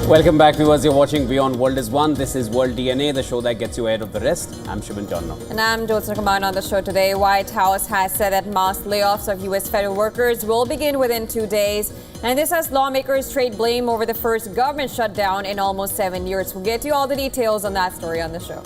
Welcome back, viewers. You're watching WION World is One. This is World DNA, the show that gets you ahead of the rest. I'm Shubin Chandna. And I'm Jyotsna Kumar. On the show today, White House has said that mass layoffs of U.S. federal workers will begin within 2 days. And this as lawmakers trade blame over the first government shutdown in almost 7 years. We'll get you all the details on that story on the show.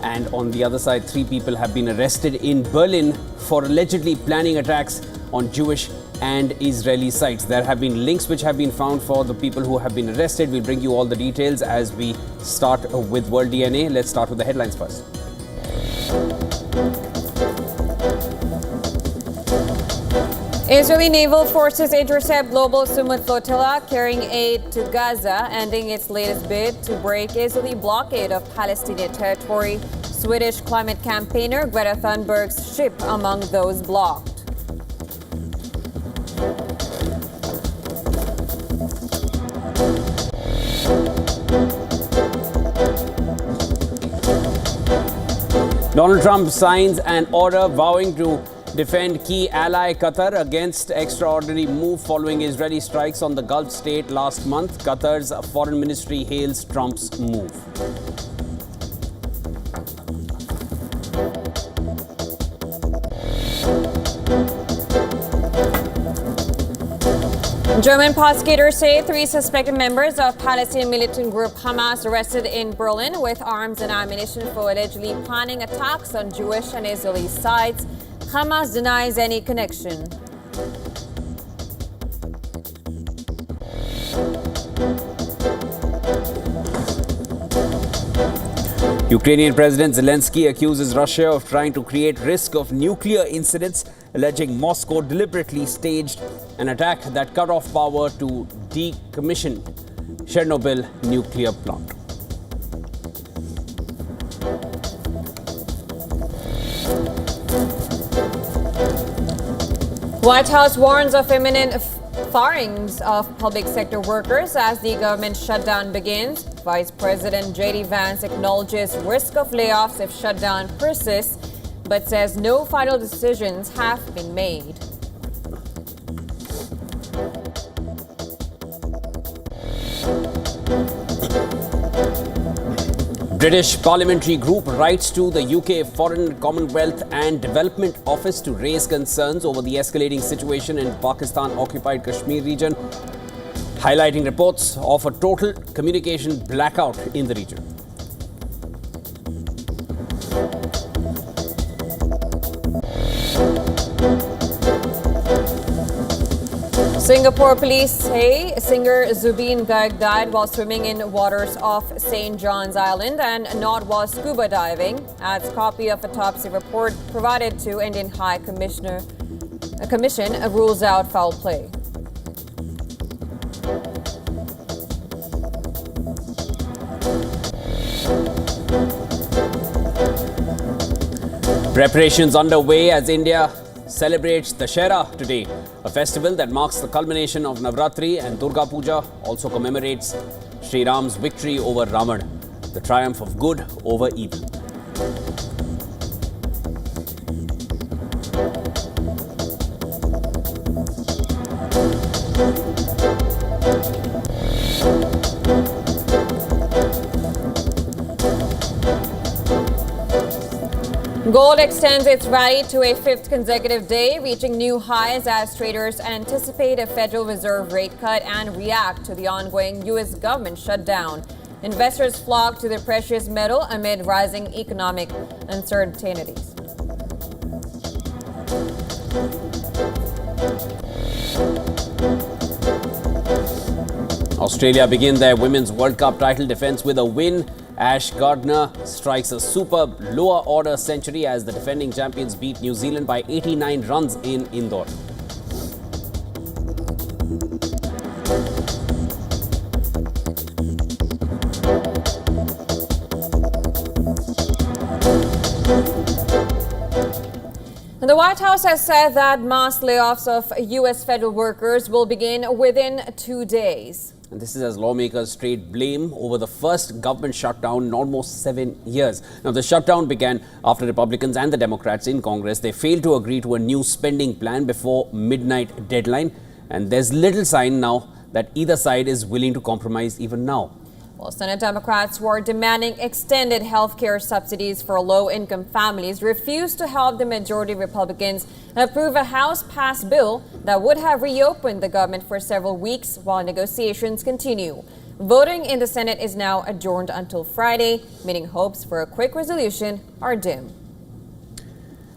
And on the other side, 3 people have been arrested in Berlin for allegedly planning attacks on Jewish and Israeli sites. There have been links which have been found for the people who have been arrested. We'll bring you all the details as we start with World DNA. Let's start with the headlines first. Israeli naval forces intercept global flotilla carrying aid to Gaza, ending its latest bid to break Israeli blockade of Palestinian territory. Swedish climate campaigner Greta Thunberg's ship among those blocked. Donald Trump signs an order vowing to defend key ally Qatar against extraordinary move following Israeli strikes on the Gulf state last month. Qatar's foreign ministry hails Trump's move. German prosecutors say 3 suspected members of Palestinian militant group Hamas arrested in Berlin with arms and ammunition for allegedly planning attacks on Jewish and Israeli sites. Hamas denies any connection. Ukrainian President Zelensky accuses Russia of trying to create risk of nuclear incidents, alleging Moscow deliberately staged an attack that cut off power to decommission Chernobyl nuclear plant. White House warns of imminent firings of public sector workers as the government shutdown begins. Vice President J.D. Vance acknowledges risk of layoffs if shutdown persists, but says no final decisions have been made. British parliamentary group writes to the UK Foreign, Commonwealth and Development Office to raise concerns over the escalating situation in Pakistan-occupied Kashmir region, highlighting reports of a total communication blackout in the region. Singapore police say singer Zubeen Garg died while swimming in waters off St. John's Island and not while scuba diving. Adds copy of autopsy report provided to Indian High Commission rules out foul play. Preparations underway as India celebrates Dussehra today, a festival that marks the culmination of Navratri, and Durga Puja also commemorates Sri Ram's victory over Ramayana, the triumph of good over evil. Gold extends its rally to a 5th consecutive day, reaching new highs as traders anticipate a Federal Reserve rate cut and react to the ongoing U.S. government shutdown. Investors flock to the precious metal amid rising economic uncertainties. Australia begin their Women's World Cup title defense with a win. Ash Gardner strikes a superb lower order century as the defending champions beat New Zealand by 89 runs in Indore. The White House has said that mass layoffs of U.S. federal workers will begin within 2 days. And this is as lawmakers trade blame over the first government shutdown in almost 7 years. Now, the shutdown began after Republicans and the Democrats in Congress, they failed to agree to a new spending plan before midnight deadline. And there's little sign now that either side is willing to compromise even now. Well, Senate Democrats who are demanding extended health care subsidies for low-income families refused to help the majority Republicans approve a House-passed bill that would have reopened the government for several weeks while negotiations continue. Voting in the Senate is now adjourned until Friday, meaning hopes for a quick resolution are dim.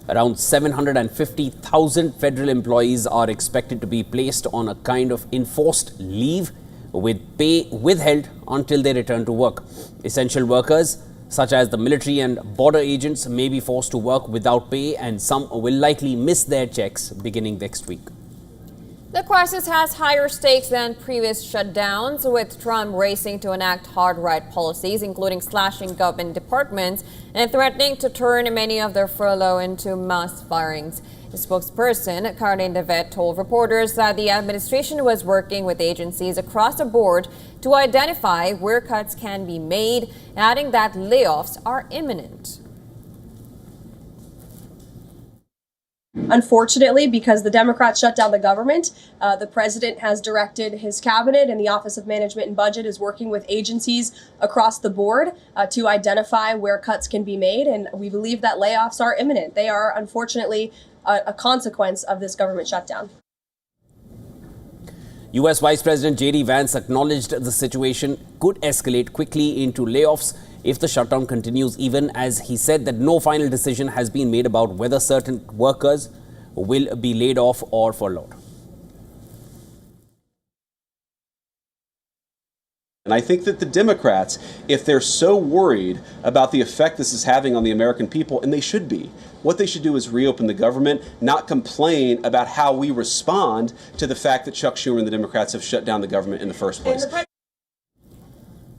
Around 750,000 federal employees are expected to be placed on a kind of enforced leave with pay withheld until they return to work. Essential workers, such as the military and border agents, may be forced to work without pay, and some will likely miss their checks beginning next week. The crisis has higher stakes than previous shutdowns, with Trump racing to enact hard-right policies, including slashing government departments and threatening to turn many of their furlough into mass firings. The spokesperson, Caroline Devet, told reporters that the administration was working with agencies across the board to identify where cuts can be made, adding that layoffs are imminent. Unfortunately, because the Democrats shut down the government, the president has directed his cabinet, and the Office of Management and Budget is working with agencies across the board to identify where cuts can be made. And we believe that layoffs are imminent. They are, unfortunately, a consequence of this government shutdown. U.S. Vice President J.D. Vance acknowledged the situation could escalate quickly into layoffs if the shutdown continues, even as he said that no final decision has been made about whether certain workers will be laid off or furloughed. And I think that the Democrats, if they're so worried about the effect this is having on the American people, and they should be, what they should do is reopen the government, not complain about how we respond to the fact that Chuck Schumer and the Democrats have shut down the government in the first place.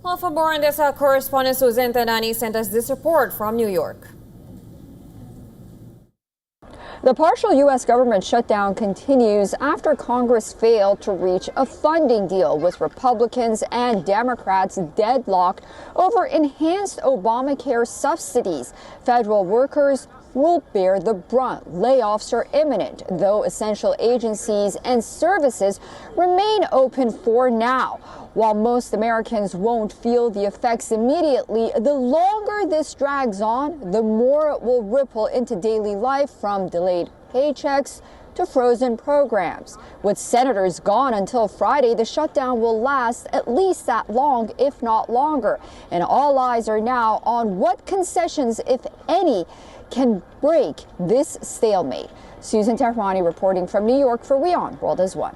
Well, for more on this, our correspondent Susan Tanani sent us this report from New York. The partial U.S. government shutdown continues after Congress failed to reach a funding deal, with Republicans and Democrats deadlocked over enhanced Obamacare subsidies. Federal workers will bear the brunt. Layoffs are imminent, though essential agencies and services remain open for now. While most Americans won't feel the effects immediately, the longer this drags on, the more it will ripple into daily life, from delayed paychecks to frozen programs. With senators gone until Friday, the shutdown will last at least that long, if not longer. And all eyes are now on what concessions, if any, can break this stalemate. Susan Tehrani reporting from New York for WION World is One.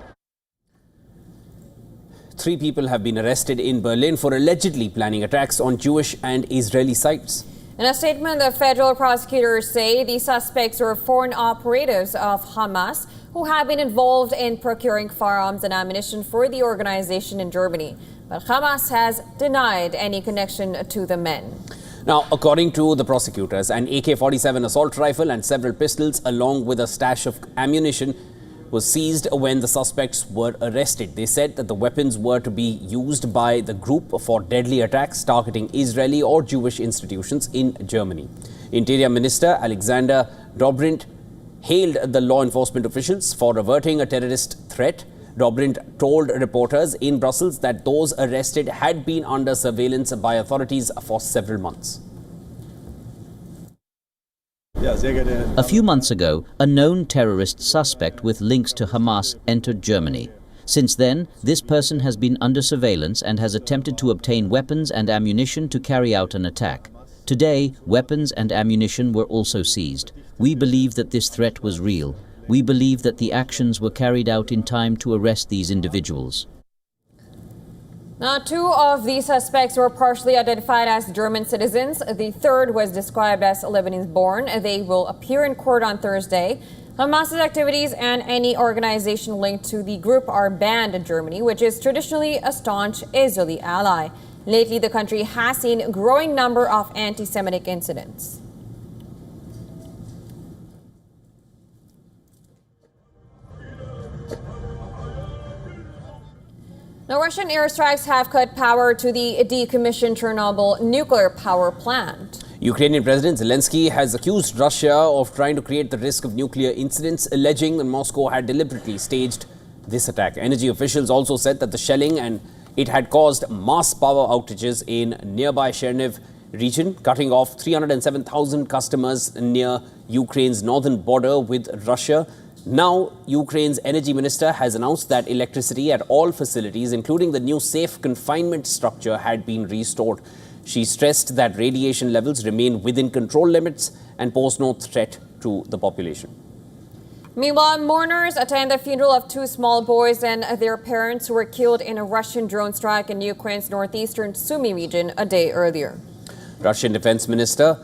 3 people have been arrested in Berlin for allegedly planning attacks on Jewish and Israeli sites. In a statement, the federal prosecutors say the suspects were foreign operatives of Hamas who have been involved in procuring firearms and ammunition for the organization in Germany. But Hamas has denied any connection to the men. Now, according to the prosecutors, an AK-47 assault rifle and several pistols, along with a stash of ammunition, was seized when the suspects were arrested. They said that the weapons were to be used by the group for deadly attacks targeting Israeli or Jewish institutions in Germany. Interior Minister Alexander Dobrindt hailed the law enforcement officials for averting a terrorist threat. Dobrindt told reporters in Brussels that those arrested had been under surveillance by authorities for several months. A few months ago, a known terrorist suspect with links to Hamas entered Germany. Since then, this person has been under surveillance and has attempted to obtain weapons and ammunition to carry out an attack. Today, weapons and ammunition were also seized. We believe that this threat was real. We believe that the actions were carried out in time to arrest these individuals. Now, 2 of the suspects were partially identified as German citizens. The third was described as Lebanese-born. They will appear in court on Thursday. Hamas's activities and any organization linked to the group are banned in Germany, which is traditionally a staunch Israeli ally. Lately, the country has seen a growing number of anti-Semitic incidents. Now, Russian airstrikes have cut power to the decommissioned Chernobyl nuclear power plant. Ukrainian President Zelensky has accused Russia of trying to create the risk of nuclear incidents, alleging that Moscow had deliberately staged this attack. Energy officials also said that the shelling and it had caused mass power outages in nearby Cherniv region, cutting off 307,000 customers near Ukraine's northern border with Russia. Now, Ukraine's energy minister has announced that electricity at all facilities, including the new safe confinement structure, had been restored. She stressed that radiation levels remain within control limits and pose no threat to the population. Meanwhile, mourners attend the funeral of two small boys and their parents who were killed in a Russian drone strike in Ukraine's northeastern Sumy region a day earlier. Russian Defense Minister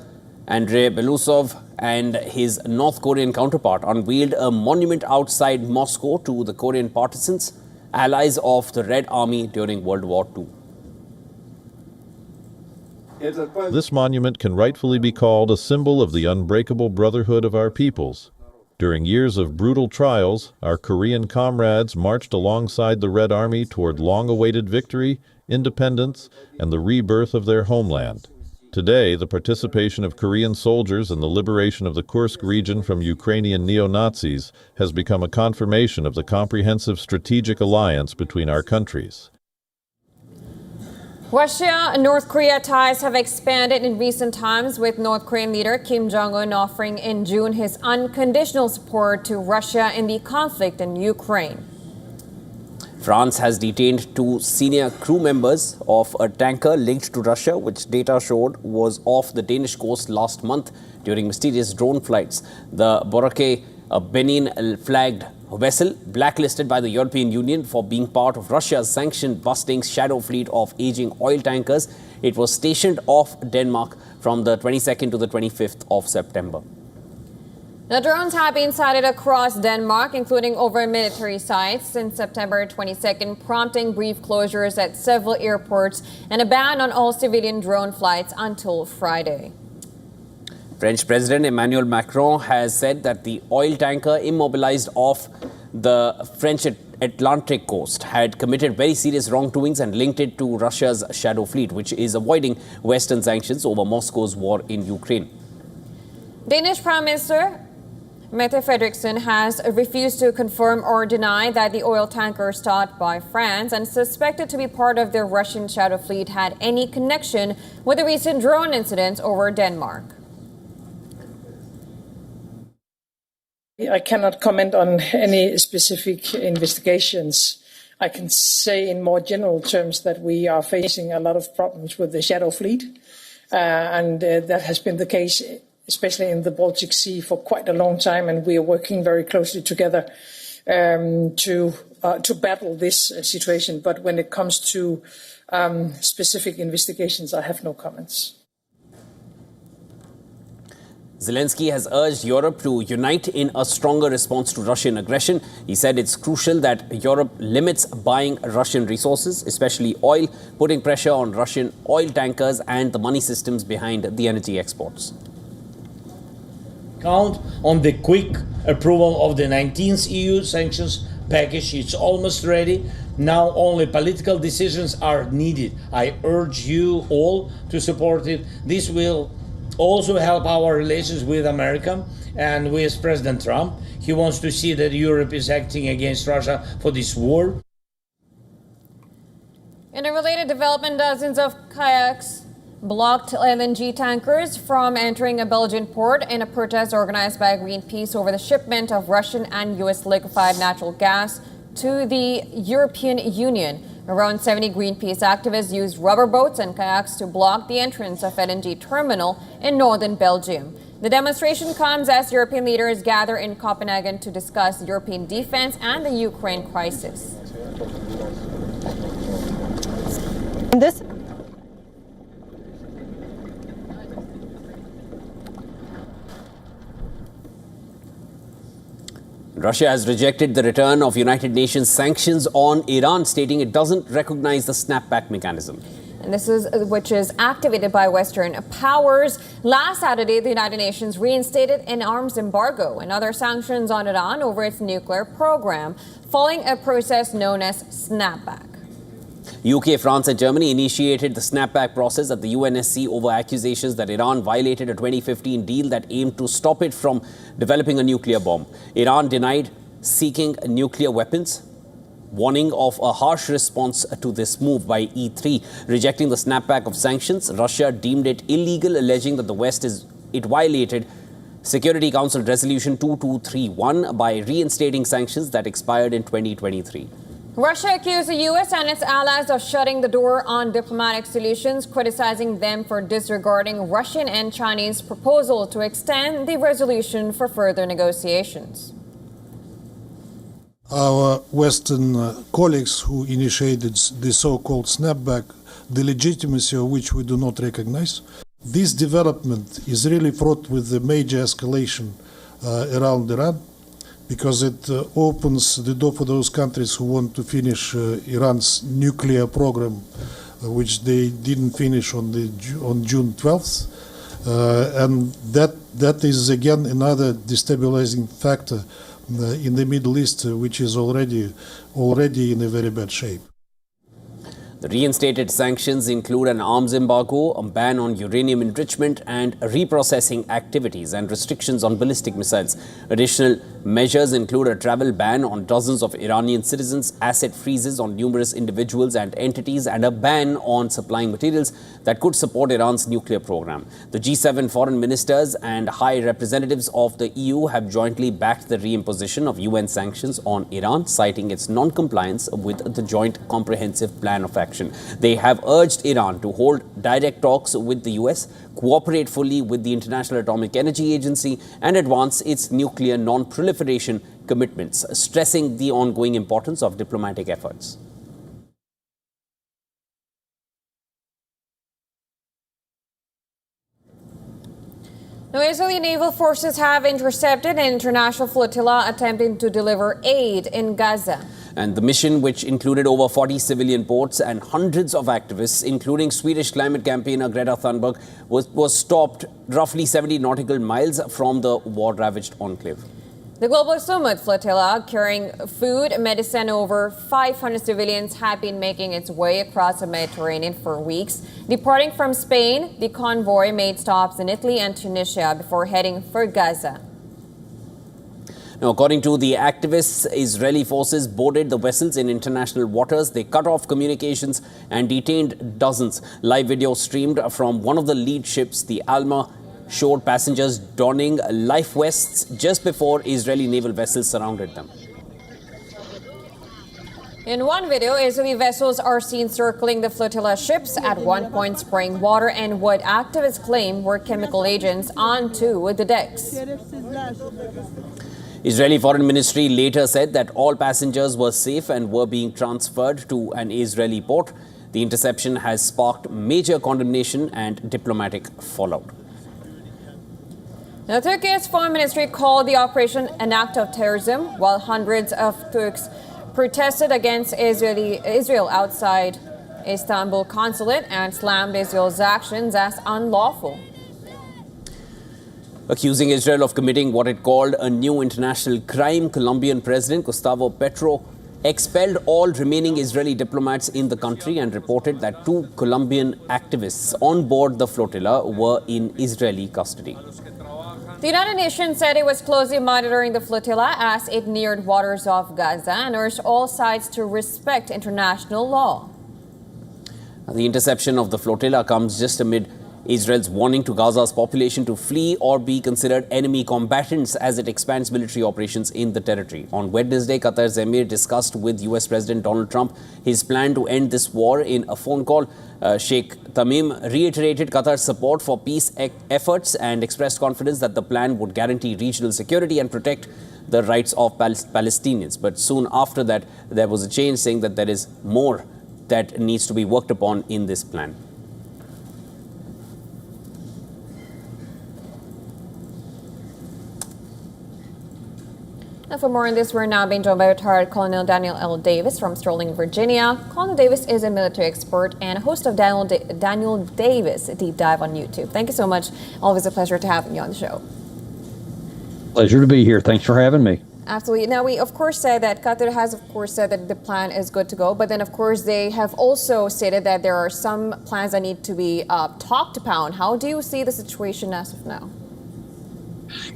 Andrei Belousov and his North Korean counterpart unveiled a monument outside Moscow to the Korean partisans, allies of the Red Army during World War II. This monument can rightfully be called a symbol of the unbreakable brotherhood of our peoples. During years of brutal trials, our Korean comrades marched alongside the Red Army toward long-awaited victory, independence, and the rebirth of their homeland. Today, the participation of Korean soldiers in the liberation of the Kursk region from Ukrainian neo-Nazis has become a confirmation of the comprehensive strategic alliance between our countries. Russia and North Korea ties have expanded in recent times, with North Korean leader Kim Jong-un offering in June his unconditional support to Russia in the conflict in Ukraine. France has detained two senior crew members of a tanker linked to Russia, which data showed was off the Danish coast last month during mysterious drone flights. The Boracay, a Benin-flagged vessel blacklisted by the European Union for being part of Russia's sanction-busting shadow fleet of aging oil tankers. It was stationed off Denmark from the 22nd to the 25th of September. The drones have been sighted across Denmark, including over military sites, since September 22nd, prompting brief closures at several airports and a ban on all civilian drone flights until Friday. French President Emmanuel Macron has said that the oil tanker immobilized off the French Atlantic coast had committed very serious wrongdoings and linked it to Russia's shadow fleet, which is avoiding Western sanctions over Moscow's war in Ukraine. Danish Prime Minister Mette Frederiksen has refused to confirm or deny that the oil tanker stopped by France and suspected to be part of the Russian shadow fleet had any connection with the recent drone incidents over Denmark. I cannot comment on any specific investigations. I can say in more general terms that we are facing a lot of problems with the shadow fleet, and that has been the case especially in the Baltic Sea for quite a long time, and we are working very closely together to battle this situation. But when it comes to specific investigations, I have no comments. Zelensky has urged Europe to unite in a stronger response to Russian aggression. He said it's crucial that Europe limits buying Russian resources, especially oil, putting pressure on Russian oil tankers and the money systems behind the energy exports. Count on the quick approval of the 19th EU sanctions package. It's almost ready. Now only political decisions are needed. I urge you all to support it. This will also help our relations with America and with President Trump. He wants to see that Europe is acting against Russia for this war. In a related development, dozens of kayaks blocked LNG tankers from entering a Belgian port in a protest organized by Greenpeace over the shipment of Russian and U.S. liquefied natural gas to the European Union. Around 70 Greenpeace activists used rubber boats and kayaks to block the entrance of LNG terminal in northern Belgium. The demonstration comes as European leaders gather in Copenhagen to discuss European defense and the Ukraine crisis. Russia has rejected the return of United Nations sanctions on Iran, stating it doesn't recognize the snapback mechanism. And this is which is activated by Western powers. Last Saturday, the United Nations reinstated an arms embargo and other sanctions on Iran over its nuclear program, following a process known as snapback. UK, France and Germany initiated the snapback process at the UNSC over accusations that Iran violated a 2015 deal that aimed to stop it from developing a nuclear bomb. Iran denied seeking nuclear weapons. warning of a harsh response to this move by E3, rejecting the snapback of sanctions. Russia deemed it illegal, alleging that the West violated Security Council Resolution 2231 by reinstating sanctions that expired in 2023. Russia accused the U.S. and its allies of shutting the door on diplomatic solutions, criticizing them for disregarding Russian and Chinese proposal to extend the resolution for further negotiations. Our Western colleagues who initiated the so-called snapback, the legitimacy of which we do not recognize, this development is really fraught with a major escalation around Iran, because it opens the door for those countries who want to finish Iran's nuclear program, which they didn't finish on June 12th. And that is again another destabilizing factor in the Middle East, which is already in a very bad shape. The reinstated sanctions include an arms embargo, a ban on uranium enrichment and reprocessing activities, and restrictions on ballistic missiles. Additional measures include a travel ban on dozens of Iranian citizens, asset freezes on numerous individuals and entities, and a ban on supplying materials that could support Iran's nuclear program. The G7 foreign ministers and high representatives of the EU have jointly backed the reimposition of UN sanctions on Iran, citing its non-compliance with the Joint Comprehensive Plan of Action. They have urged Iran to hold direct talks with the US, cooperate fully with the International Atomic Energy Agency, and advance its nuclear non-proliferation commitments, stressing the ongoing importance of diplomatic efforts. Now, Israeli naval forces have intercepted an international flotilla attempting to deliver aid in Gaza. And the mission, which included over 40 civilian boats and hundreds of activists, including Swedish climate campaigner Greta Thunberg, was stopped roughly 70 nautical miles from the war-ravaged enclave. The global summit flotilla, carrying food, medicine, over 500 civilians, had been making its way across the Mediterranean for weeks. Departing from Spain, the convoy made stops in Italy and Tunisia before heading for Gaza. Now, according to the activists, Israeli forces boarded the vessels in international waters. They cut off communications and detained dozens. Live video streamed from one of the lead ships, the Alma, showed passengers donning life vests just before Israeli naval vessels surrounded them. In one video, Israeli vessels are seen circling the flotilla ships, at one point spraying water and what activists claim were chemical agents onto the decks. Israeli Foreign Ministry later said that all passengers were safe and were being transferred to an Israeli port. The interception has sparked major condemnation and diplomatic fallout. Now, Turkey's foreign ministry called the operation an act of terrorism, while hundreds of Turks protested against Israel outside Istanbul consulate and slammed Israel's actions as unlawful. Accusing Israel of committing what it called a new international crime, Colombian President Gustavo Petro expelled all remaining Israeli diplomats in the country and reported that 2 Colombian activists on board the flotilla were in Israeli custody. The United Nations said it was closely monitoring the flotilla as it neared waters off Gaza and urged all sides to respect international law. The interception of the flotilla comes just amid Israel's warning to Gaza's population to flee or be considered enemy combatants as it expands military operations in the territory. On Wednesday, Qatar's Emir discussed with US President Donald Trump his plan to end this war in a phone call. Sheikh Tamim reiterated Qatar's support for peace efforts and expressed confidence that the plan would guarantee regional security and protect the rights of Palestinians. But soon after that, there was a change, saying that there is more that needs to be worked upon in this plan. And for more on this, we're now being joined by retired Colonel Daniel L. Davis from Sterling, Virginia. Colonel Davis is a military expert and host of Daniel Davis Deep Dive on YouTube. Thank you so much. Always a pleasure to have you on the show. Pleasure to be here. Thanks for having me. Absolutely. Now, we of course said that Qatar has of course said that the plan is good to go, but then of course they have also stated that there are some plans that need to be talked upon. How do you see the situation as of now?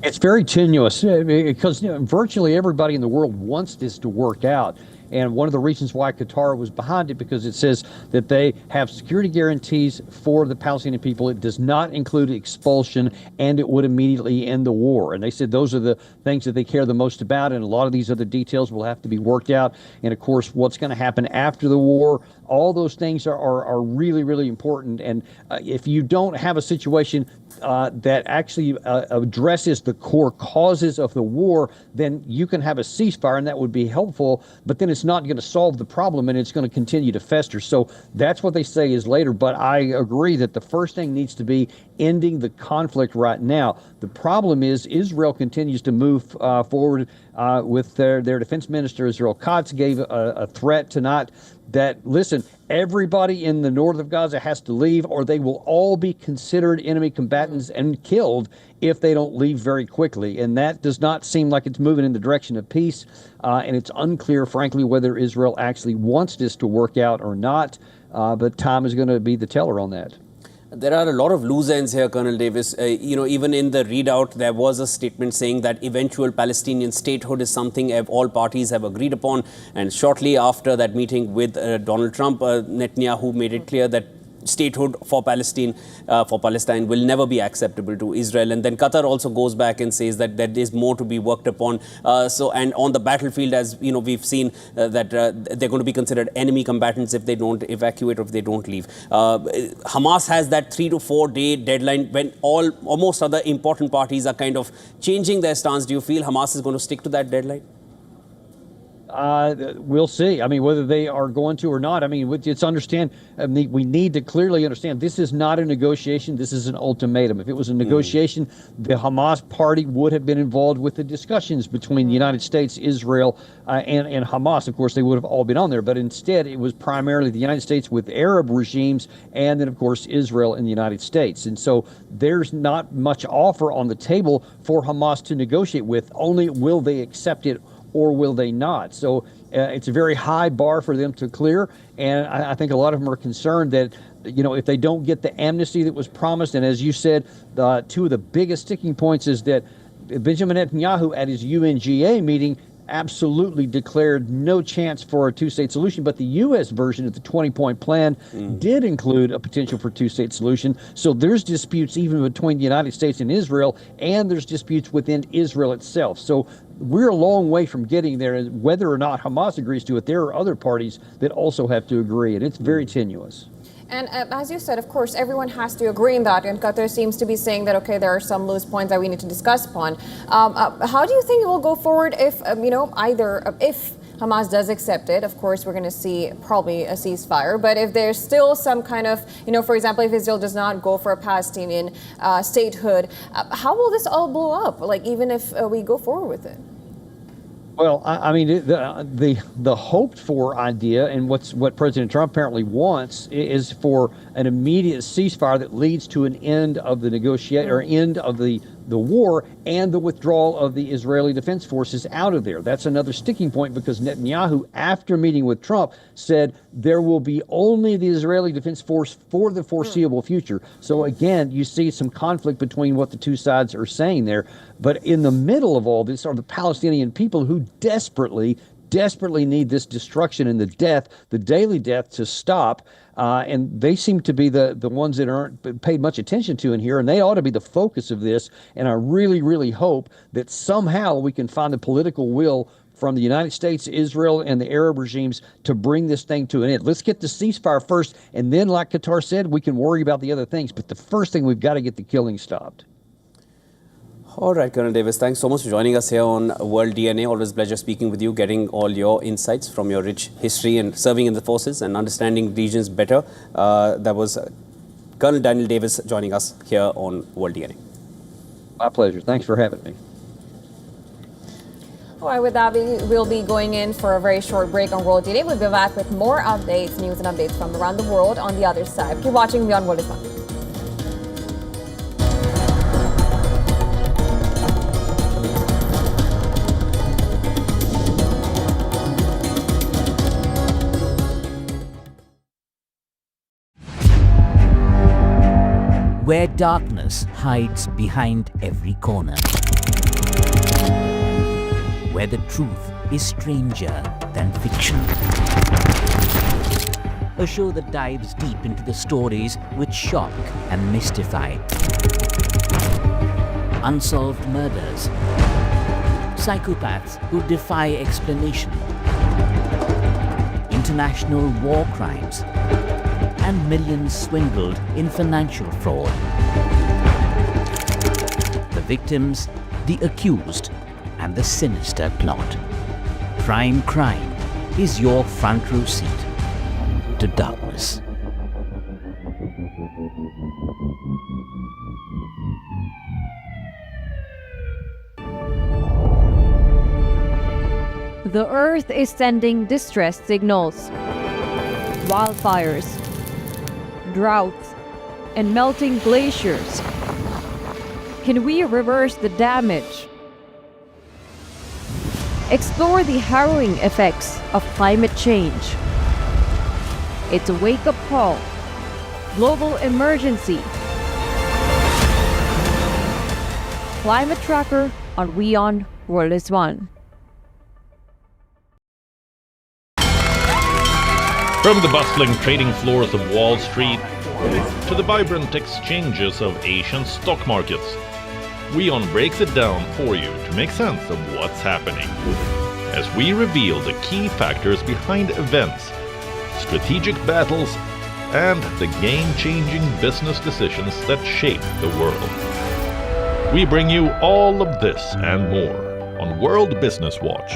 It's very tenuous because virtually everybody in the world wants this to work out. And one of the reasons why Qatar was behind it, because it says that they have security guarantees for the Palestinian people. It does not include expulsion, and it would immediately end the war. And they said those are the things that they care the most about, and a lot of these other details will have to be worked out. And of course, what's going to happen after the war, all those things are really, really important. And if you don't have a situation that actually addresses the core causes of the war, then you can have a ceasefire, and that would be helpful, but then it's not going to solve the problem, and it's going to continue to fester. So that's what they say is later, but I agree that the first thing needs to be ending the conflict right now. The problem is Israel continues to move forward with their defense minister, Israel Katz, gave a threat tonight that, listen, everybody in the north of Gaza has to leave, or they will all be considered enemy combatants and killed if they don't leave very quickly. And that does not seem like it's moving in the direction of peace. And it's unclear, frankly, whether Israel actually wants this to work out or not. But time is going to be the teller on that. There are a lot of loose ends here, Colonel Davis. Even in the readout, there was a statement saying that eventual Palestinian statehood is something all parties have agreed upon. And shortly after that meeting with Donald Trump, Netanyahu made it clear that statehood for Palestine will never be acceptable to Israel. And then Qatar also goes back and says that there is more to be worked upon. And on the battlefield, as we've seen that they're going to be considered enemy combatants if they don't evacuate or if they don't leave. Hamas has that 3 to 4 day deadline when almost other important parties are kind of changing their stance. Do you feel Hamas is going to stick to that deadline? We'll see. I mean, whether they are going to or not. I mean, it's understand. We need to clearly understand this is not a negotiation. This is an ultimatum. If it was a negotiation, the Hamas party would have been involved with the discussions between the United States, Israel, and Hamas. Of course, they would have all been on there. But instead, it was primarily the United States with Arab regimes, and then, of course, Israel and the United States. And so there's not much offer on the table for Hamas to negotiate with. Only will they accept it or will they not? So it's a very high bar for them to clear. And I think a lot of them are concerned that, if they don't get the amnesty that was promised, and as you said, two of the biggest sticking points is that Benjamin Netanyahu at his UNGA meeting absolutely declared no chance for a two-state solution, but the U.S. version of the 20-point plan did include a potential for two-state solution. So there's disputes even between the United States and Israel, and there's disputes within Israel itself. So we're a long way from getting there. And whether or not Hamas agrees to it, there are other parties that also have to agree, and it's very tenuous. And as you said, of course, everyone has to agree in that. And Qatar seems to be saying that, okay, there are some loose points that we need to discuss upon. How do you think it will go forward if, if Hamas does accept it? Of course, we're going to see probably a ceasefire. But if there's still some kind of, for example, if Israel does not go for a Palestinian statehood, how will this all blow up? Like, even if we go forward with it? Well, I mean, the hoped for idea, and what President Trump apparently wants, is for an immediate ceasefire that leads to an end of the negotiation or end of the war and the withdrawal of the Israeli Defense Forces out of there. That's another sticking point because Netanyahu, after meeting with Trump, said there will be only the Israeli Defense Force for the foreseeable future. So again, you see some conflict between what the two sides are saying there. But in the middle of all this are the Palestinian people who desperately need this destruction and the daily death to stop. And they seem to be the ones that aren't paid much attention to in here, and they ought to be the focus of this. And I really, really hope that somehow we can find the political will from the United States, Israel, and the Arab regimes to bring this thing to an end. Let's get the ceasefire first, and then, like Qatar said, we can worry about the other things. But the first thing, we've got to get the killing stopped. All right, Colonel Davis, thanks so much for joining us here on World DNA. Always a pleasure speaking with you, getting all your insights from your rich history and serving in the forces and understanding regions better. That was Colonel Daniel Davis joining us here on World DNA. My pleasure. Thanks for having me. All right, with that, we'll be going in for a very short break on World DNA. We'll be back with more updates, news and updates from around the world on the other side. Keep watching Beyond World is Fun. Where darkness hides behind every corner. Where the truth is stranger than fiction. A show that dives deep into the stories which shock and mystify. Unsolved murders, psychopaths who defy explanation, international war crimes, and millions swindled in financial fraud. The victims, the accused, and the sinister plot. Prime Crime is your front row seat to darkness. The Earth is sending distress signals. Wildfires, droughts, and melting glaciers. Can we reverse the damage? Explore the harrowing effects of climate change. It's a wake-up call. Global emergency. Climate Tracker on WION World is One. From the bustling trading floors of Wall Street to the vibrant exchanges of Asian stock markets, WION breaks it down for you to make sense of what's happening, as we reveal the key factors behind events, strategic battles, and the game-changing business decisions that shape the world. We bring you all of this and more on World Business Watch.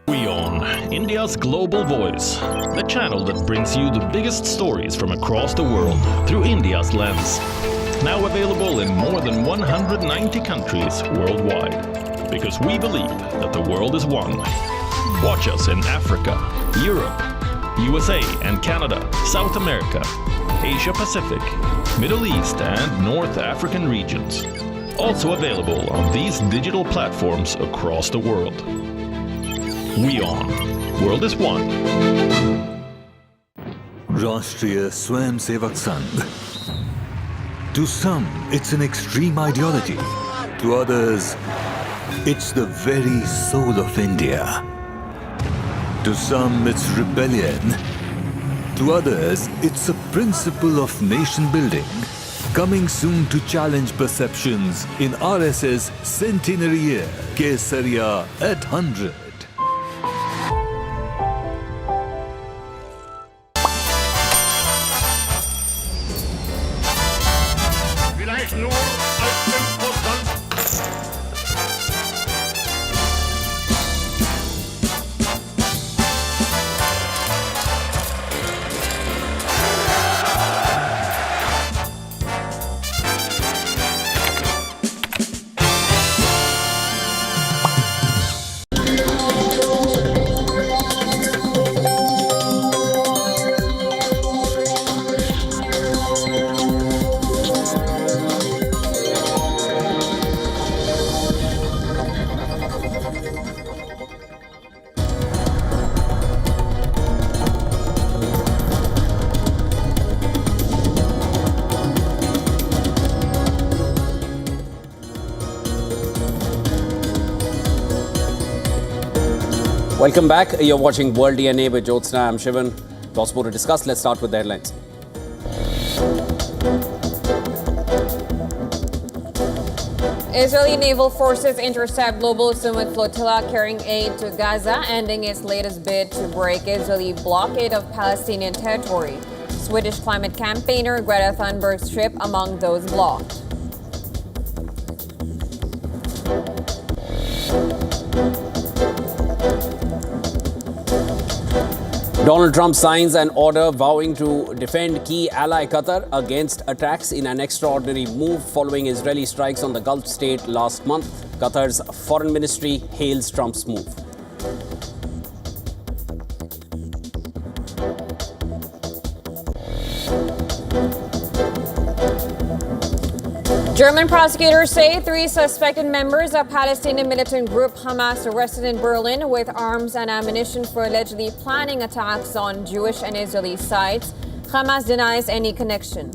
WION, India's global voice, the channel that brings you the biggest stories from across the world through India's lens. Now available in more than 190 countries worldwide. Because we believe that the world is one. Watch us in Africa, Europe, USA and Canada, South America, Asia Pacific, Middle East and North African regions. Also available on these digital platforms across the world. WION, World is One. Rashtriya Swayamsevak Sangh. To some, it's an extreme ideology. To others, it's the very soul of India. To some, it's rebellion. To others, it's a principle of nation building. Coming soon to challenge perceptions in RSS centenary year, Kesariya at 100. Welcome back. You're watching World DNA with Jyotsna. I'm Shivan. Lots more to discuss. Let's start with the headlines. Israeli naval forces intercept global Summit flotilla carrying aid to Gaza, ending its latest bid to break Israeli blockade of Palestinian territory. Swedish climate campaigner Greta Thunberg's trip among those blocked. Donald Trump signs an order vowing to defend key ally Qatar against attacks in an extraordinary move following Israeli strikes on the Gulf state last month. Qatar's foreign ministry hails Trump's move. German prosecutors say 3 suspected members of Palestinian militant group Hamas arrested in Berlin with arms and ammunition for allegedly planning attacks on Jewish and Israeli sites. Hamas denies any connection.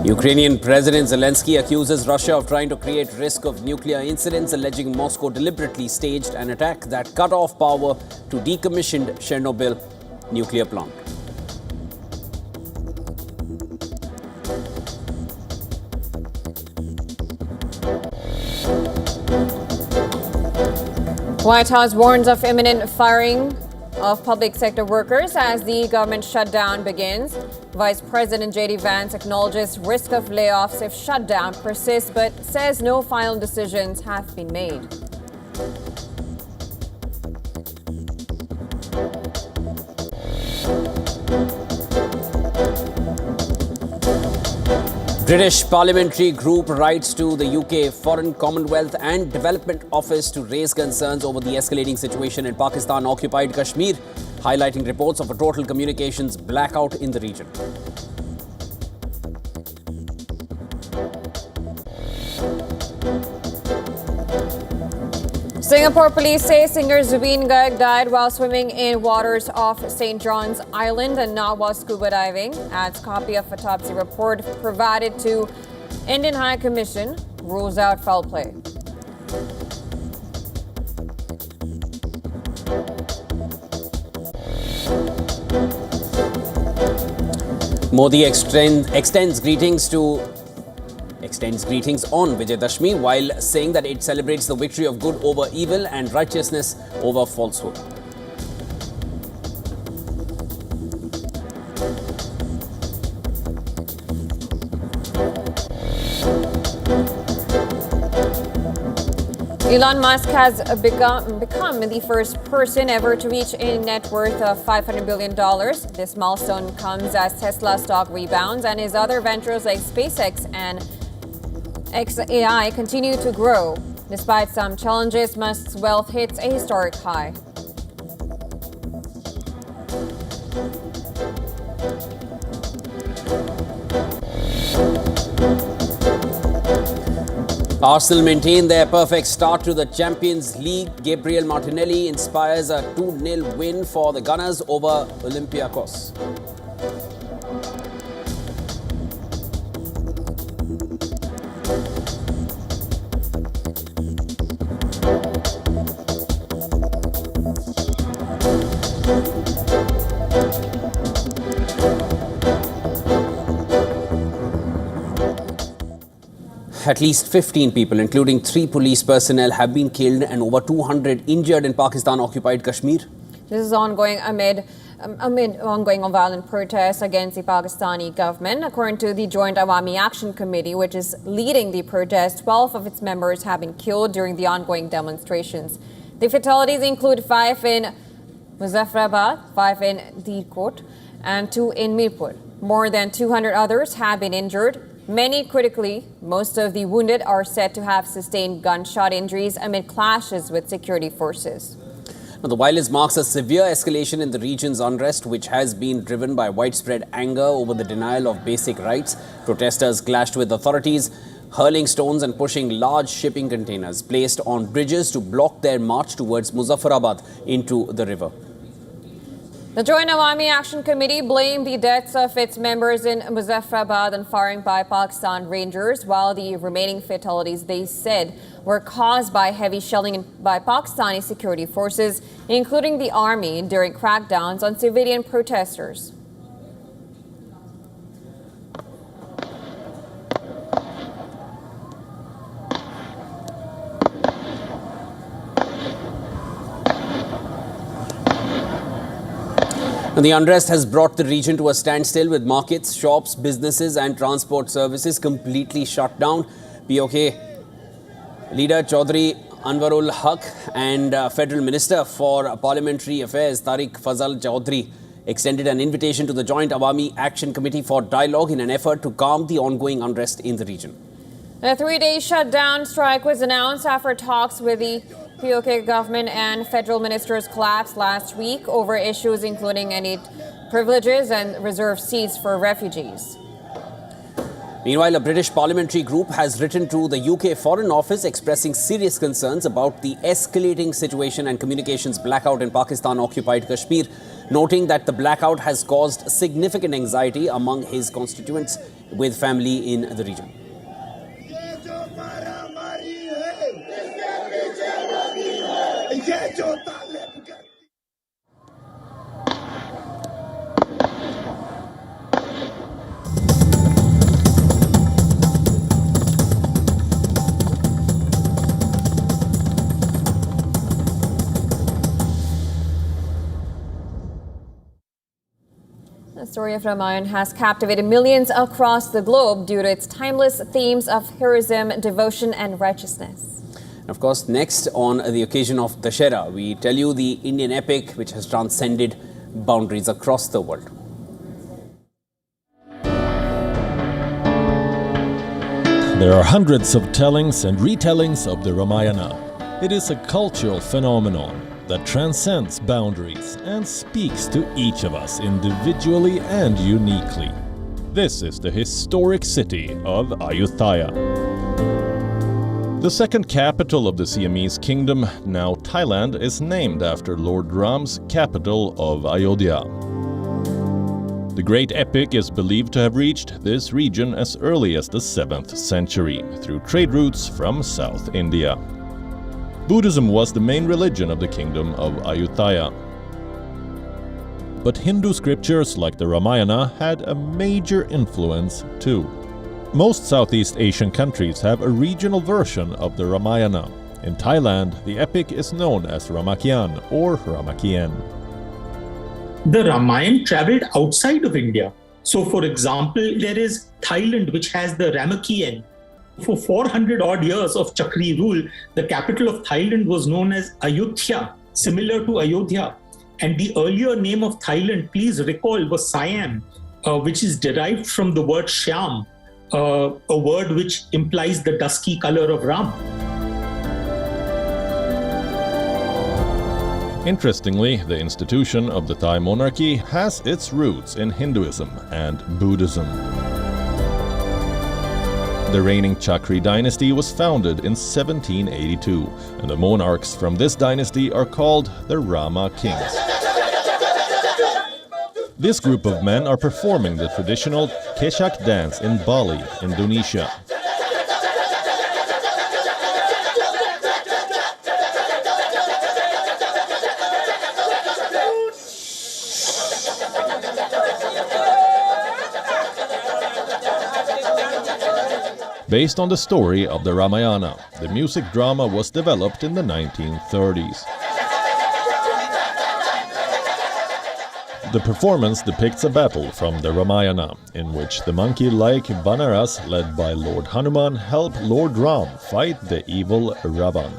Ukrainian President Zelensky accuses Russia of trying to create risk of nuclear incidents, alleging Moscow deliberately staged an attack that cut off power to decommissioned Chernobyl nuclear plant. White House warns of imminent firing of public sector workers as the government shutdown begins. Vice President J.D. Vance acknowledges risk of layoffs if shutdown persists, but says no final decisions have been made. British parliamentary group writes to the UK Foreign, Commonwealth and Development Office to raise concerns over the escalating situation in Pakistan-occupied Kashmir, highlighting reports of a total communications blackout in the region. Singapore police say singer Zubeen Garg died while swimming in waters off St. John's Island and not while scuba diving. Adds copy of autopsy report provided to Indian High Commission rules out foul play. Modi extends greetings on Vijayadashmi while saying that it celebrates the victory of good over evil and righteousness over falsehood. Elon Musk has become the first person ever to reach a net worth of $500 billion. This milestone comes as Tesla stock rebounds and his other ventures like SpaceX and XAI continue to grow. Despite some challenges, Musk's wealth hits a historic high. Arsenal maintain their perfect start to the Champions League. Gabriel Martinelli inspires a 2-0 win for the Gunners over Olympiacos. At least 15 people, including 3 police personnel, have been killed and over 200 injured in Pakistan-occupied Kashmir. This is ongoing amid ongoing violent protests against the Pakistani government. According to the Joint Awami Action Committee, which is leading the protest, 12 of its members have been killed during the ongoing demonstrations. The fatalities include 5 in Muzaffarabad, 5 in Dikot, and 2 in Mirpur. More than 200 others have been injured, many critically. Most of the wounded are said to have sustained gunshot injuries amid clashes with security forces. Now, the violence marks a severe escalation in the region's unrest, which has been driven by widespread anger over the denial of basic rights. Protesters clashed with authorities, hurling stones and pushing large shipping containers placed on bridges to block their march towards Muzaffarabad into the river. The Joint Awami Action Committee blamed the deaths of its members in Muzaffarabad on firing by Pakistan Rangers, while the remaining fatalities, they said, were caused by heavy shelling by Pakistani security forces, including the army, during crackdowns on civilian protesters. The unrest has brought the region to a standstill, with markets, shops, businesses and transport services completely shut down. PoK leader Chaudhry Anwarul Haq and Federal Minister for Parliamentary Affairs Tariq Fazal Chaudhry extended an invitation to the Joint Awami Action Committee for dialogue in an effort to calm the ongoing unrest in the region. A 3-day shutdown strike was announced after talks with the PoK government and federal ministers collapsed last week over issues including any privileges and reserved seats for refugees. Meanwhile, a British parliamentary group has written to the UK Foreign Office expressing serious concerns about the escalating situation and communications blackout in Pakistan-occupied Kashmir. noting that the blackout has caused significant anxiety among his constituents with family in the region. The story of Ramayana has captivated millions across the globe due to its timeless themes of heroism, devotion, and righteousness. Of course, next on the occasion of Dashera, we tell you the Indian epic which has transcended boundaries across the world. There are hundreds of tellings and retellings of the Ramayana. It is a cultural phenomenon that transcends boundaries and speaks to each of us individually and uniquely. This is the historic city of Ayutthaya. The second capital of the Siamese kingdom, now Thailand, is named after Lord Ram's capital of Ayodhya. The great epic is believed to have reached this region as early as the 7th century through trade routes from South India. Buddhism was the main religion of the kingdom of Ayutthaya. But Hindu scriptures like the Ramayana had a major influence too. Most Southeast Asian countries have a regional version of the Ramayana. In Thailand, the epic is known as Ramakien or Ramakien. The Ramayana traveled outside of India. So, for example, there is Thailand, which has the Ramakien. For 400 odd years of Chakri rule, the capital of Thailand was known as Ayutthaya, similar to Ayodhya. And the earlier name of Thailand, please recall, was Siam, which is derived from the word Shyam, a word which implies the dusky color of Ram. Interestingly, the institution of the Thai monarchy has its roots in Hinduism and Buddhism. The reigning Chakri dynasty was founded in 1782, and the monarchs from this dynasty are called the Rama kings. This group of men are performing the traditional Kecak dance in Bali, Indonesia. Based on the story of the Ramayana, the music drama was developed in the 1930s. The performance depicts a battle from the Ramayana, in which the monkey-like Vanaras, led by Lord Hanuman, help Lord Ram fight the evil Ravan.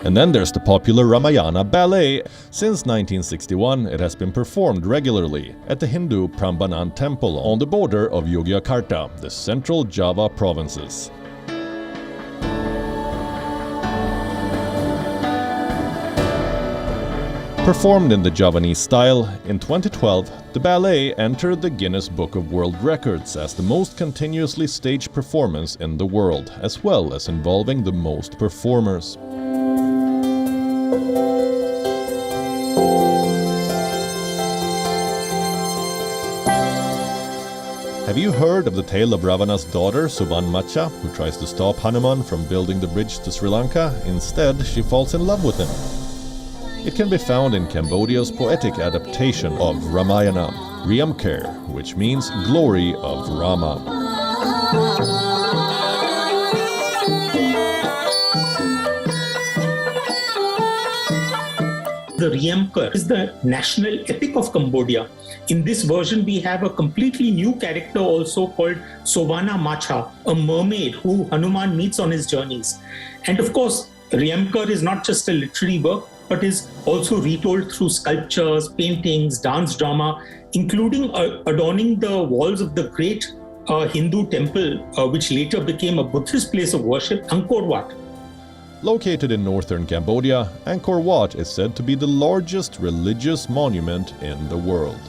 And then there's the popular Ramayana ballet. Since 1961, it has been performed regularly at the Hindu Prambanan temple on the border of Yogyakarta, the central Java provinces. Performed in the Javanese style, in 2012, the ballet entered the Guinness Book of World Records as the most continuously staged performance in the world, as well as involving the most performers. Have you heard of the tale of Ravana's daughter, Subanmacha, who tries to stop Hanuman from building the bridge to Sri Lanka? Instead, she falls in love with him. It can be found in Cambodia's poetic adaptation of Ramayana, Riamker, which means glory of Rama. The Riamker is the national epic of Cambodia. In this version, we have a completely new character also called Sovana Macha, a mermaid who Hanuman meets on his journeys. And of course, Riamker is not just a literary work, but is also retold through sculptures, paintings, dance drama, including adorning the walls of the great Hindu temple, which later became a Buddhist place of worship, Angkor Wat. Located in northern Cambodia, Angkor Wat is said to be the largest religious monument in the world.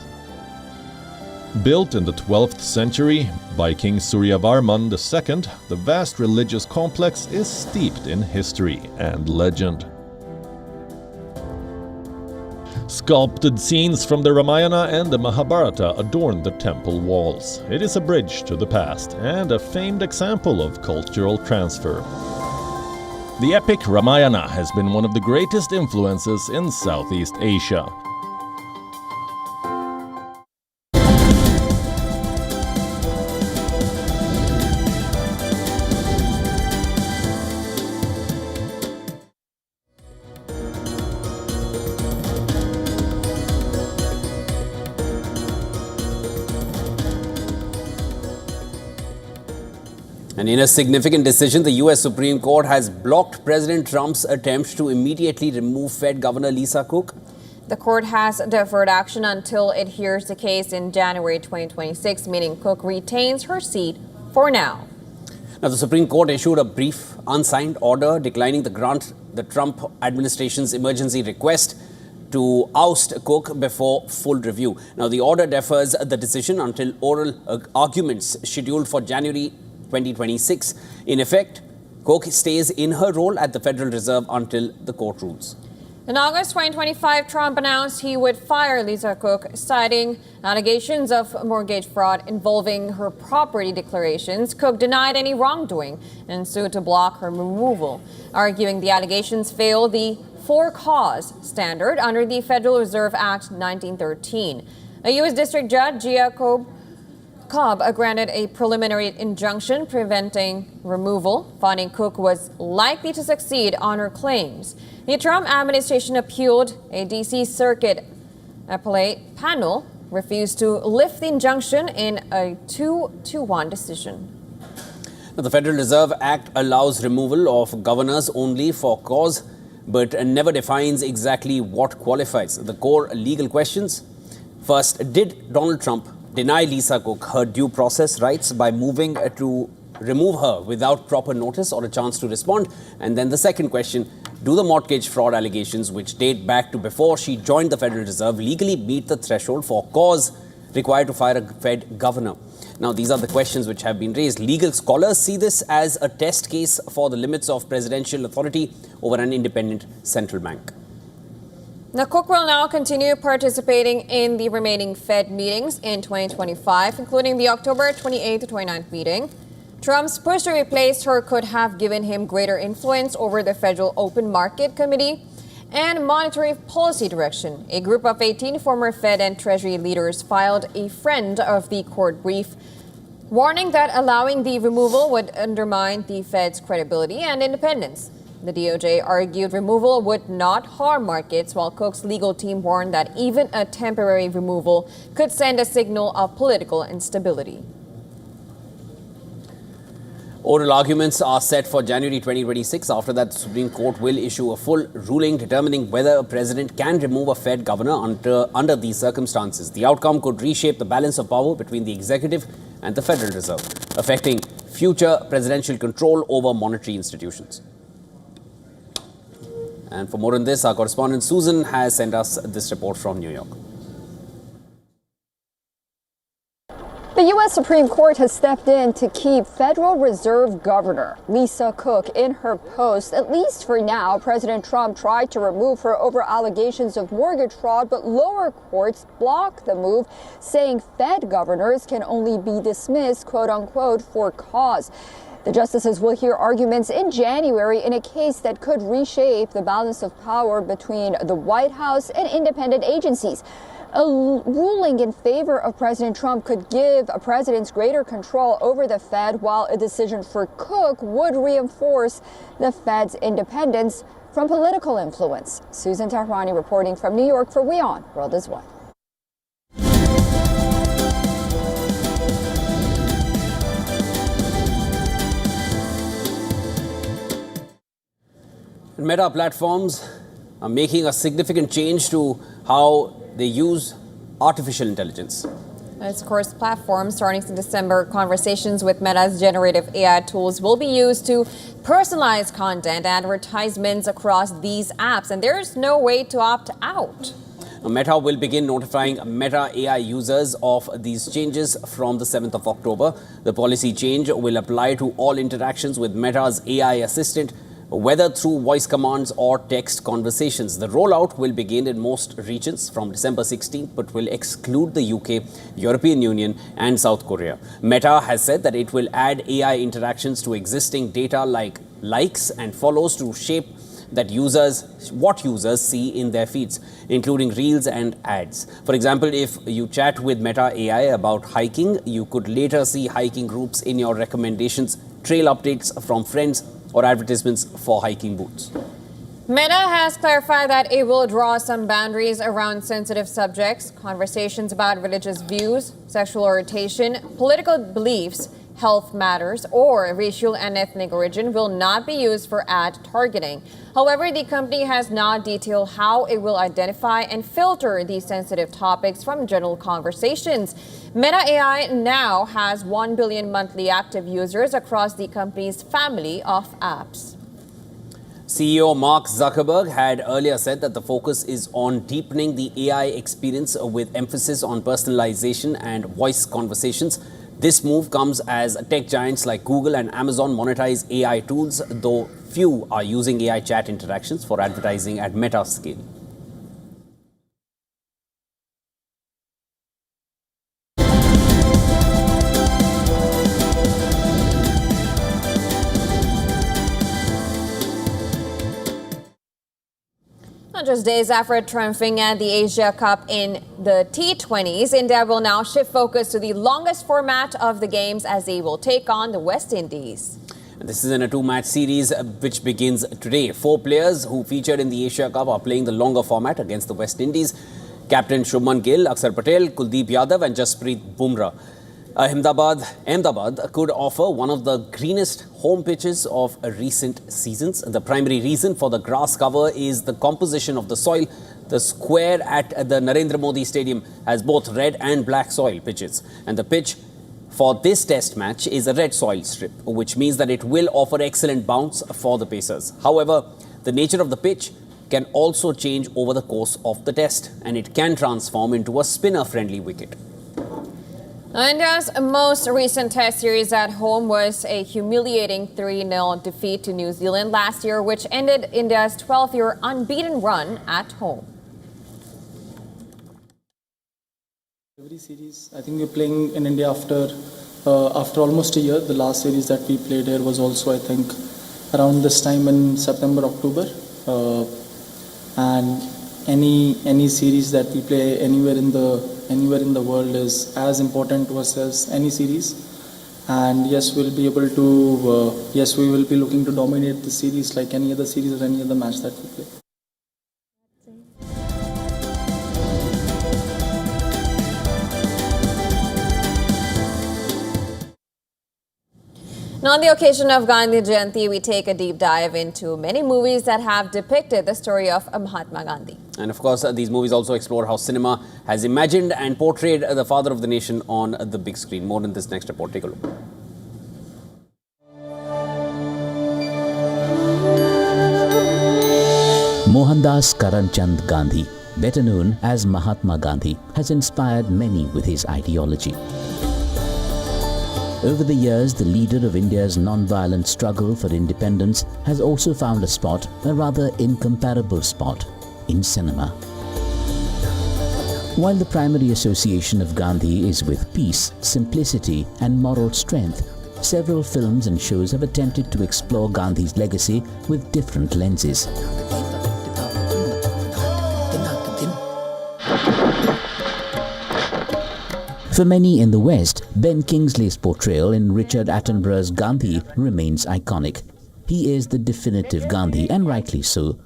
Built in the 12th century by King Suryavarman II, the vast religious complex is steeped in history and legend. Sculpted scenes from the Ramayana and the Mahabharata adorn the temple walls. It is a bridge to the past and a famed example of cultural transfer. The epic Ramayana has been one of the greatest influences in Southeast Asia. And in a significant decision, the US Supreme Court has blocked President Trump's attempt to immediately remove Fed Governor Lisa Cook. The court has deferred action until it hears the case in January 2026, meaning Cook retains her seat for now. Now, the Supreme Court issued a brief, unsigned order declining the Trump administration's emergency request to oust Cook before full review. Now, the order defers the decision until oral arguments scheduled for January 2026. In effect, Cook stays in her role at the Federal Reserve until the court rules. In August 2025, Trump announced he would fire Lisa Cook, citing allegations of mortgage fraud involving her property declarations. Cook denied any wrongdoing and sued to block her removal, arguing the allegations fail the for-cause standard under the Federal Reserve Act 1913. A U.S. District Judge, Gia Cobb, granted a preliminary injunction preventing removal, finding Cook was likely to succeed on her claims. The Trump administration appealed. A D.C. Circuit appellate panel refused to lift the injunction in a 2-1 decision. Now, the Federal Reserve Act allows removal of governors only for cause, but never defines exactly what qualifies. The core legal questions: first, did Donald Trump deny Lisa Cook her due process rights by moving to remove her without proper notice or a chance to respond? And then the second question, do the mortgage fraud allegations, which date back to before she joined the Federal Reserve, legally meet the threshold for cause required to fire a Fed governor? Now, these are the questions which have been raised. Legal scholars see this as a test case for the limits of presidential authority over an independent central bank. Now, Cook will now continue participating in the remaining Fed meetings in 2025, including the October 28th to 29th meeting. Trump's push to replace her could have given him greater influence over the Federal Open Market Committee and monetary policy direction. A group of 18 former Fed and Treasury leaders filed a friend of the court brief, warning that allowing the removal would undermine the Fed's credibility and independence. The DOJ argued removal would not harm markets, while Cook's legal team warned that even a temporary removal could send a signal of political instability. Oral arguments are set for January 2026. After that, the Supreme Court will issue a full ruling determining whether a president can remove a Fed governor under these circumstances. The outcome could reshape the balance of power between the executive and the Federal Reserve, affecting future presidential control over monetary institutions. And for more on this, our correspondent Susan has sent us this report from New York. The U.S. Supreme Court has stepped in to keep Federal Reserve Governor Lisa Cook in her post, at least for now. President Trump tried to remove her over allegations of mortgage fraud, but lower courts blocked the move, saying Fed governors can only be dismissed, quote unquote, for cause. The justices will hear arguments in January in a case that could reshape the balance of power between the White House and independent agencies. A ruling in favor of President Trump could give presidents greater control over the Fed, while a decision for Cook would reinforce the Fed's independence from political influence. Susan Tahrani reporting from New York for WION World is One. Meta platforms are making a significant change to how they use artificial intelligence. Its cross-platform starting in December, conversations with Meta's generative AI tools will be used to personalize content advertisements across these apps, and there is no way to opt out. Meta will begin notifying Meta AI users of these changes from the 7th of October. The policy change will apply to all interactions with Meta's AI assistant, whether through voice commands or text conversations. The rollout will begin in most regions from December 16th, but will exclude the UK, European Union and South Korea. Meta has said that it will add AI interactions to existing data like likes and follows to shape what users see in their feeds, including reels and ads. For example, if you chat with Meta AI about hiking, you could later see hiking groups in your recommendations, trail updates from friends, or advertisements for hiking boots. Meta has clarified that it will draw some boundaries around sensitive subjects. Conversations about religious views, sexual orientation, political beliefs, health matters, or racial and ethnic origin will not be used for ad targeting. However, the company has not detailed how it will identify and filter these sensitive topics from general conversations. Meta AI now has 1 billion monthly active users across the company's family of apps. CEO Mark Zuckerberg had earlier said that the focus is on deepening the AI experience with emphasis on personalization and voice conversations. This move comes as tech giants like Google and Amazon monetize AI tools, though few are using AI chat interactions for advertising at Meta scale. Not just days after triumphing at the Asia Cup in the T20s, India will now shift focus to the longest format of the games as they will take on the West Indies. This is in a two-match series which begins today. 4 players who featured in the Asia Cup are playing the longer format against the West Indies. Captain Shubman Gill, Akshar Patel, Kuldeep Yadav and Jasprit Bumrah. Ahmedabad could offer one of the greenest home pitches of recent seasons. The primary reason for the grass cover is the composition of the soil. The square at the Narendra Modi Stadium has both red and black soil pitches. And the pitch for this test match is a red soil strip, which means that it will offer excellent bounce for the pacers. However, the nature of the pitch can also change over the course of the test, and it can transform into a spinner-friendly wicket. India's most recent test series at home was a humiliating 3-0 defeat to New Zealand last year, which ended India's 12-year unbeaten run at home. Every series, I think we're playing in India after almost a year. The last series that we played here was also, I think, around this time in September, October. And any series that we play anywhere in the world is as important to us as any series. And yes, we'll be able to. Yes, we will be looking to dominate the series like any other series or any other match that we play. Now, on the occasion of Gandhi Jayanti, we take a deep dive into many movies that have depicted the story of Mahatma Gandhi. And of course, these movies also explore how cinema has imagined and portrayed the father of the nation on the big screen. More in this next report. Take a look. Mohandas Karamchand Gandhi, better known as Mahatma Gandhi, has inspired many with his ideology. Over the years, the leader of India's non-violent struggle for independence has also found a spot, a rather incomparable spot, in cinema. While the primary association of Gandhi is with peace, simplicity and moral strength, several films and shows have attempted to explore Gandhi's legacy with different lenses. For many in the West, Ben Kingsley's portrayal in Richard Attenborough's Gandhi remains iconic. He is the definitive Gandhi, and rightly so.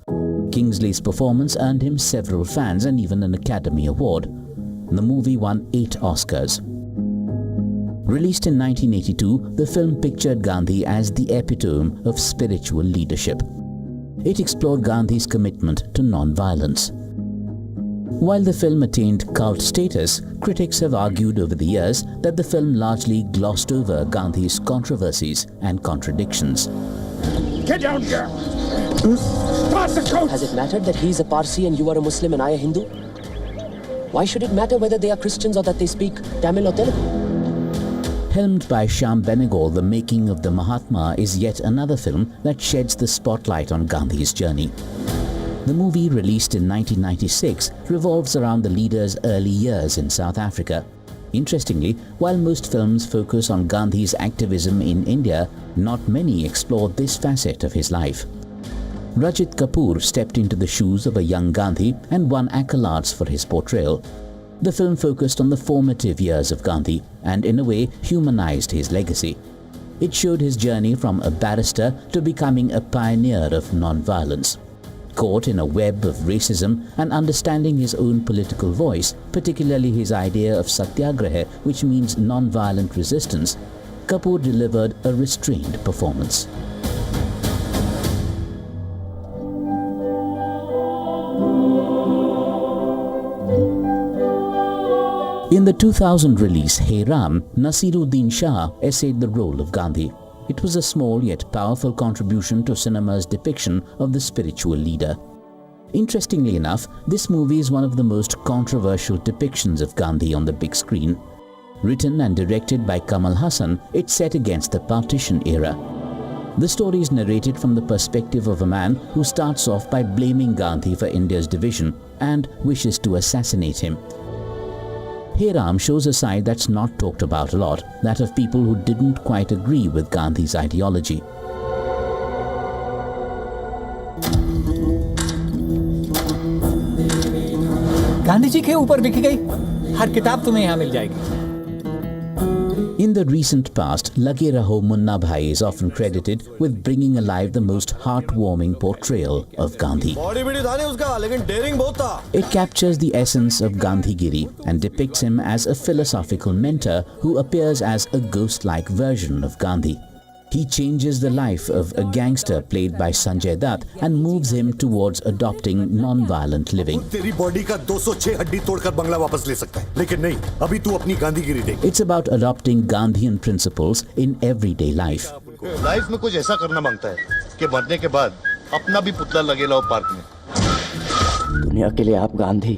Kingsley's performance earned him several fans and even an Academy Award. The movie won 8 Oscars. Released in 1982, the film pictured Gandhi as the epitome of spiritual leadership. It explored Gandhi's commitment to non-violence. While the film attained cult status, critics have argued over the years that the film largely glossed over Gandhi's controversies and contradictions. Get down here! Has it mattered that he's a Parsi and you are a Muslim and I a Hindu? Why should it matter whether they are Christians or that they speak Tamil or Telugu? Helmed by Shyam Benegal, The Making of the Mahatma is yet another film that sheds the spotlight on Gandhi's journey. The movie, released in 1996, revolves around the leader's early years in South Africa. Interestingly, while most films focus on Gandhi's activism in India, not many explore this facet of his life. Rajit Kapoor stepped into the shoes of a young Gandhi and won accolades for his portrayal. The film focused on the formative years of Gandhi and, in a way, humanized his legacy. It showed his journey from a barrister to becoming a pioneer of non-violence. Caught in a web of racism and understanding his own political voice, particularly his idea of satyagraha, which means non-violent resistance, Kapoor delivered a restrained performance. In the 2000 release Hey Ram, Nasiruddin Shah essayed the role of Gandhi. It was a small yet powerful contribution to cinema's depiction of the spiritual leader. Interestingly enough, this movie is one of the most controversial depictions of Gandhi on the big screen. Written and directed by Kamal Hassan, it's set against the partition era. The story is narrated from the perspective of a man who starts off by blaming Gandhi for India's division and wishes to assassinate him. Hey Ram shows a side that's not talked about a lot, that of people who didn't quite agree with Gandhi's ideology. Gandhi ji के ऊपर लिखी गई हर किताब तुम्हें यहाँ मिल जाएगी. In the recent past, Lage Raho Munna Bhai is often credited with bringing alive the most heartwarming portrayal of Gandhi. It captures the essence of Gandhigiri and depicts him as a philosophical mentor who appears as a ghost-like version of Gandhi. He changes the life of a gangster played by Sanjay Dutt and moves him towards adopting non-violent living. It's about adopting Gandhian principles in everyday life. Life में कुछ ऐसा करना मांगता है कि मरने के बाद अपना भी पुतला लगे लाओ पार्क में. दुनिया के लिए आप गांधी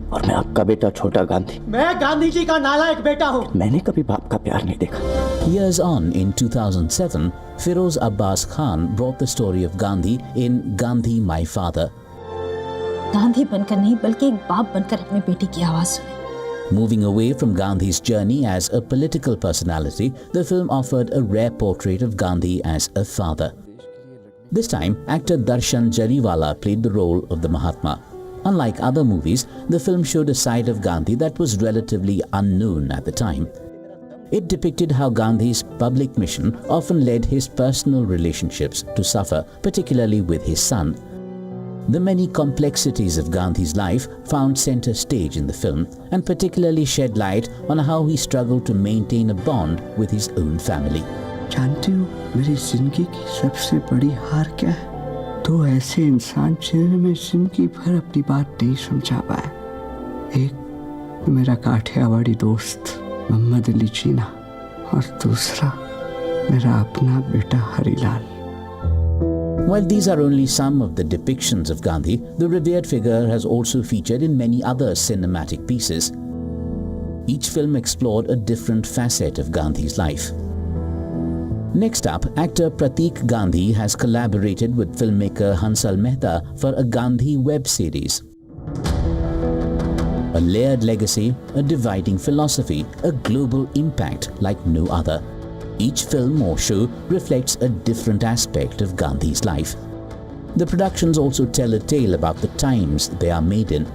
और मैं आपका बेटा छोटा गांधी. मैं गांधी जी का नालायक बेटा हूँ. मैंने कभी बाप का प्यार नहीं देखा. Years on, in 2007, Firoz Abbas Khan brought the story of Gandhi in Gandhi My Father. Gandhi बनकर नहीं बल्कि एक बाप बनकर अपने बेटे की आवाज सुने. Moving away from Gandhi's journey as a political personality, the film offered a rare portrait of Gandhi as a father. This time, actor Darshan Jariwala played the role of the Mahatma. Unlike other movies, the film showed a side of Gandhi that was relatively unknown at the time. It depicted how Gandhi's public mission often led his personal relationships to suffer, particularly with his son. The many complexities of Gandhi's life found center stage in the film and particularly shed light on how he struggled to maintain a bond with his own family. जानती हो मेरी जिंदगी की सबसे बड़ी हार क्या है? दो ऐसे इंसान जिन्हें मैं जिंदगी भर अपनी बात नहीं समझा पाया. एक मेरा काठियावाड़ी दोस्त मोहम्मद अली जीना और दूसरा मेरा अपना बेटा Harilal. While these are only some of the depictions of Gandhi, the revered figure has also featured in many other cinematic pieces. Each film explored a different facet of Gandhi's life. Next up, actor Pratik Gandhi has collaborated with filmmaker Hansal Mehta for a Gandhi web series. A layered legacy, a dividing philosophy, a global impact like no other. Each film or show reflects a different aspect of Gandhi's life. The productions also tell a tale about the times they are made in.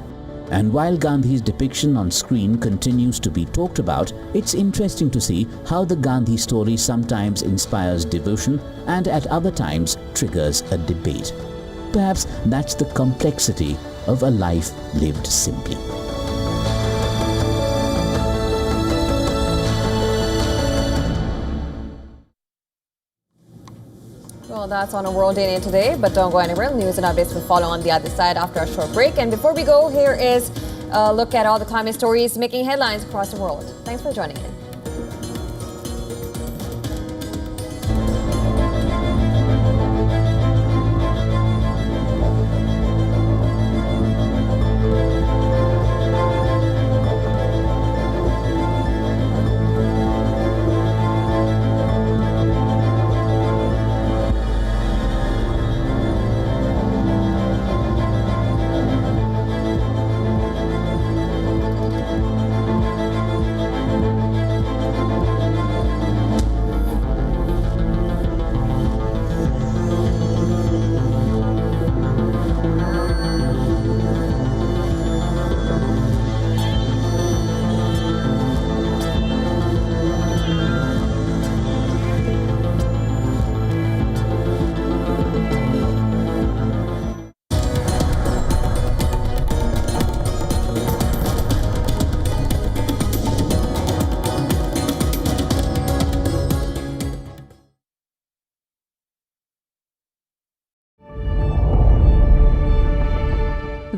And while Gandhi's depiction on screen continues to be talked about, it's interesting to see how the Gandhi story sometimes inspires devotion and at other times triggers a debate. Perhaps that's the complexity of a life lived simply. Well, that's on a World Day today, but don't go anywhere. News and updates will follow on the other side after a short break. And before we go, here is a look at all the climate stories making headlines across the world. Thanks for joining in.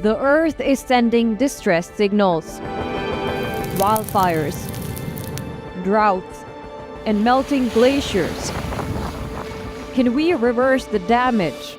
The Earth is sending distress signals. Wildfires, droughts, and melting glaciers. Can we reverse the damage?